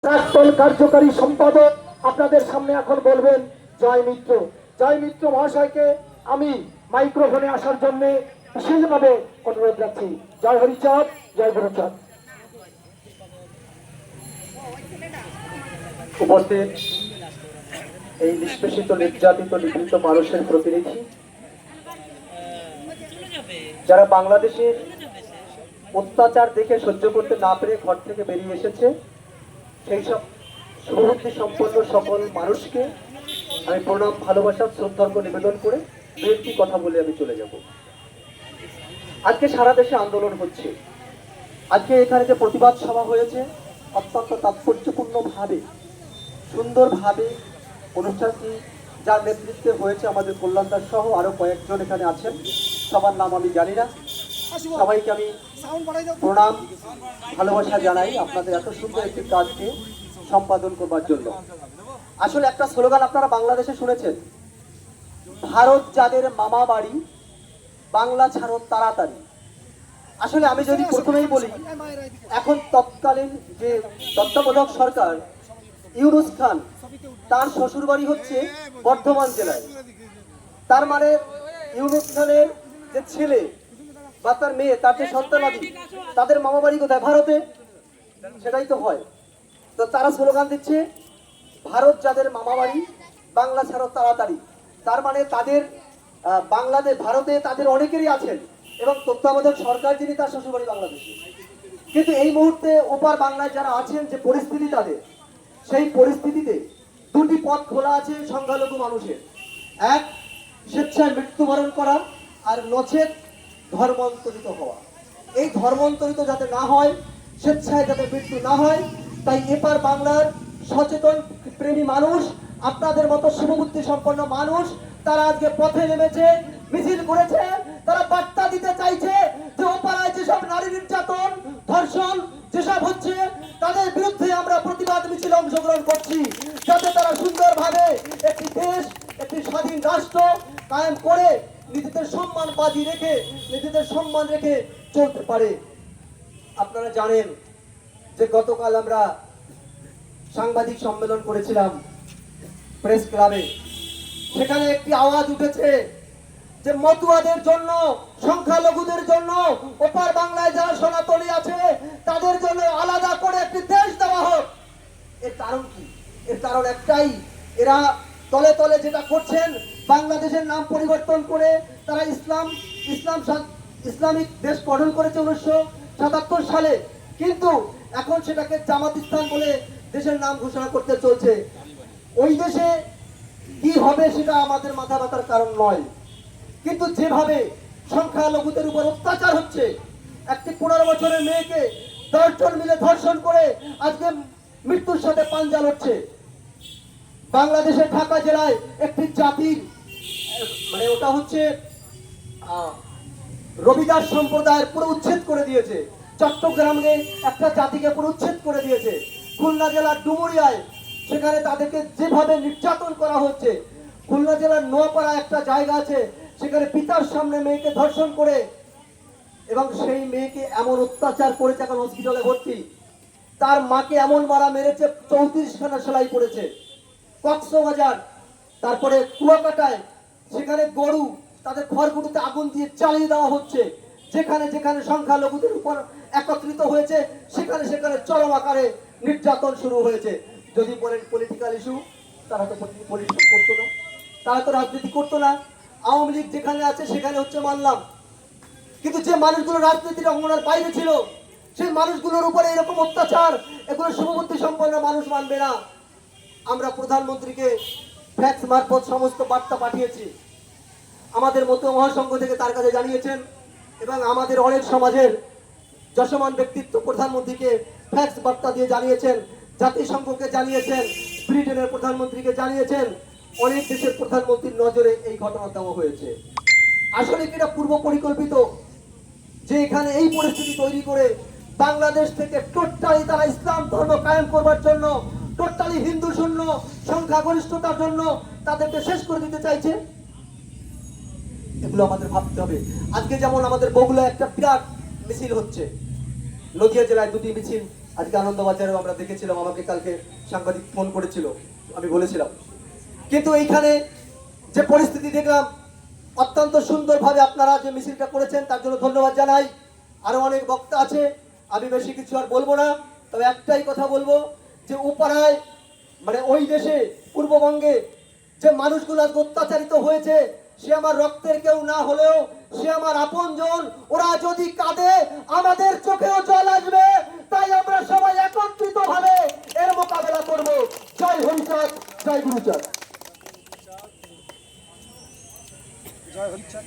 প্রাক্তন কার্যকারী সম্পাদক আপনাদের সামনে এখন বলবেন জয় মিত্র। জয় মিত্র মহাশয়কে আমি মাইক্রোফোনে আসার জন্য বিশেষভাবে অনুরোধ রাখছি। জয় হরিচাঁদ, জয় গুরুচাঁদ। উপস্থিত এই নিষ্পেষিত, নির্যাতিত, নিপীড়িত মানুষের প্রতিনিধি, যারা বাংলাদেশের অত্যাচার দেখে সহ্য করতে না পেরে ঘর থেকে বেরিয়ে এসেছে, সেই সব শুভবুদ্ধি সম্পন্ন সকল মানুষকে আমি প্রণাম, ভালোবাসা, শ্রদ্ধার্ঘ নিবেদন করে দু একটি কথা বলে আমি চলে যাব। আজকে সারা দেশে আন্দোলন হচ্ছে। আজকে এখানে যে প্রতিবাদ সভা হয়েছে, অত্যন্ত তাৎপর্যপূর্ণভাবে, সুন্দরভাবে অনুষ্ঠানটি যার নেতৃত্বে হয়েছে আমাদের কল্যাণদাস সহ আরো কয়েকজন এখানে আছেন, সবার নাম আমি জানি না। সবাইকে আমি প্রণাম, ভালোবাসা জানাই আপনাদের এত সুন্দর একটি কাজকে সম্পাদন করবার জন্য। আসলে একটা স্লোগান আপনারা বাংলাদেশে শুনেছেন, ভারত যাদের মামা বাড়ি, বাংলা ছাড়ো তাড়াতাড়ি। আসলে আমি যদি প্রথমেই বলি, এখন তৎকালীন যে তত্ত্বাবধায়ক সরকার ইউনুস খান, তার শ্বশুরবাড়ি হচ্ছে বর্ধমান জেলায়। তার মানে ইউনুস খানের যে ছেলে বা তার মেয়ে, তার যে সন্তানাদি, তাদের মামা বাড়ি কোথায়? ভারতে। সেটাই তো হয়। তো তারা স্লোগান দিচ্ছে, ভারত যাদের মামা বাড়ি, বাংলা ছাড়ো তাড়াতাড়ি। তার মানে তাদের বাংলাদেশ, ভারতে তাদের অনেকেরই আছেন, এবং তত্ত্বাবধায়ক সরকার যিনি, তার শ্বশুরবাড়ি বাংলাদেশে। কিন্তু এই মুহূর্তে ওপার বাংলায় যারা আছেন, যে পরিস্থিতি তাদের, সেই পরিস্থিতিতে দুটি পথ খোলা আছে সংখ্যালঘু মানুষের। এক, স্বেচ্ছায় মৃত্যুবরণ করা, আর নচেত ধর্মান্তরিত হওয়া। এই ধর্মান্তরিত যাতে না হয়, স্বেচ্ছায় যাতে মৃত্যু না হয়, তাই এপার বাংলার সচেতন প্রেমী মানুষ, আপনাদের মতো শুভবুদ্ধি সম্পন্ন মানুষ, তারা আজকে পথে নেমেছে, মিছিল করেছে। তারা বার্তা দিতে চাইছে যে ওপারায় যেসব নারী নির্যাতন, ধর্ষণ যেসব হচ্ছে, তাদের বিরুদ্ধে আমরা প্রতিবাদ মিছিলে অংশগ্রহণ করছি, যাতে তারা সুন্দরভাবে একটি দেশ, একটি স্বাধীন রাষ্ট্র কায়েম করে নিজেদের সম্মান বাজি রেখে, নিজেদের সম্মান রেখে চলতে পারে। আপনারা জানেন যে গতকাল আমরা সাংবাদিক সম্মেলন করেছিলাম প্রেস ক্লাবে। সেখানে একটি আওয়াজ উঠেছে যে মতুয়াদের জন্য, সংখ্যালঘুদের জন্য, ওপার বাংলায় যারা সনাতনী আছে, তাদের জন্য আলাদা করে একটি দেশ দেওয়া হোক। এর কারণ কি? এর কারণ একটাই, এরা তলে তলে যেটা করছেন, বাংলাদেশের নাম পরিবর্তন করে তারা ইসলামিক দেশ গঠন করেছে 1977 সালে, কিন্তু এখন সেটাকে জামাতিস্তান বলে দেশের নাম ঘোষণা করতে চলছে। ওই দেশে কি হবে সেটা আমাদের মাথা ব্যথার কারণ নয়, কিন্তু যেভাবে সংখ্যালঘুদের উপর অত্যাচার হচ্ছে, একটি 15 বছরের মেয়েকে 10 জন মিলে ধর্ষণ করে আজকে মৃত্যুর সাথে পাঞ্জা লড়ছে। বাংলাদেশের ঢাকা জেলায় একটি জাতির, মানে ওটা হচ্ছে রবিদাস সম্প্রদায়ের পুরো উচ্ছেদ করে দিয়েছে। চট্টগ্রামে একটা জাতিকে পুরো উচ্ছেদ করে দিয়েছে। খুলনা জেলার ডুমুরিয়ায় সেখানে তাদেরকে যেভাবে নির্যাতন করা হচ্ছে। খুলনা জেলার নোয়াপাড়া একটা জায়গা আছে, সেখানে পিতার সামনে মেয়েকে ধর্ষণ করে, এবং সেই মেয়েকে এমন অত্যাচার করেছে, এখন হসপিটালে ভর্তি। তার মাকে এমন মারা মেরেছে, 34খানা সেলাই করেছে। কক্সবাজার, তারপরে কুয়াকাটায়, সেখানে গরু, তাদের খড়কুটোতে আগুন দিয়ে জ্বালিয়ে দেওয়া হচ্ছে। যেখানে যেখানে সংখ্যালঘুদের উপর একত্রিত হয়েছে, সেখানে সেখানে চরম আকারে নির্যাতন শুরু হয়েছে। যদি বলেন পলিটিক্যাল ইস্যু, তারা তো পলিটিক্স করতো না, তারা তো রাজনীতি করতো না। আওয়ামী লীগ যেখানে আছে সেখানে হচ্ছে মানলাম, কিন্তু যে মানুষগুলো রাজনীতির অঙ্গনের বাইরে ছিল, সেই মানুষগুলোর উপরে এরকম অত্যাচার, এগুলো শুভবুদ্ধি সম্পন্ন মানুষ মানবে না। আমরা প্রধানমন্ত্রীকে ফ্যাক্স মারফত সমস্ত বার্তা পাঠিয়েছি। আমাদের মতো মহাসংঘ থেকে তার কাছে জানিয়েছেন, এবং আমাদের অনেক সমাজের যশমান ব্যক্তিত্ব প্রধানমন্ত্রীকে ফ্যাক্স বার্তা দিয়ে জানিয়েছেন, জাতিসংঘকে জানিয়েছেন, ব্রিটেনের প্রধানমন্ত্রীকে জানিয়েছেন। অনেক দেশের প্রধানমন্ত্রীর নজরে এই ঘটনা দেওয়া হয়েছে। আসলে কি এটা পূর্ব পরিকল্পিত, যে এখানে এই পরিস্থিতি তৈরি করে বাংলাদেশ থেকে টোটালি তারা ইসলাম ধর্ম কায়েম করবার জন্য, টোটালি হিন্দু শূন্য সংখ্যাগরিষ্ঠতার জন্য তাদেরকে শেষ করে দিতে চাইছে? এগুলো আমাদের ভাবতে হবে। আজকে যেমন আমাদের বগুড়ায় একটা বিরাট মিছিল হচ্ছে, নদিয়া জেলায় দুটি মিছিল আজকে আনন্দবাজারেও আমরা দেখেছিলাম, আমাকে কালকে সাংবাদিক ফোন করেছিল, আমি বলেছিলাম। কিন্তু এইখানে যে পরিস্থিতি দেখলাম, অত্যন্ত সুন্দরভাবে আপনারা যে মিছিলটা করেছেন তার জন্য ধন্যবাদ জানাই। আরো অনেক বক্তা আছে, আমি বেশি কিছু আর বলবো না, তবে একটাই কথা বলবো যে উপারায় মানে ওই দেশে পূর্ববঙ্গে যে মানুষগুলো আজকে অত্যাচারিত হয়েছে, সে আমার রক্তের কেউ না হলেও সে আমার আপনজন। ওরা যদি কাঁদে আমাদের চোখেও জল আসবে, তাই আমরা সবাই একত্রিত ভাবে এর মোকাবেলা করব। জয় হরিচাঁদ, জয় গুরুচাঁদ। জয় হরিচাঁদ।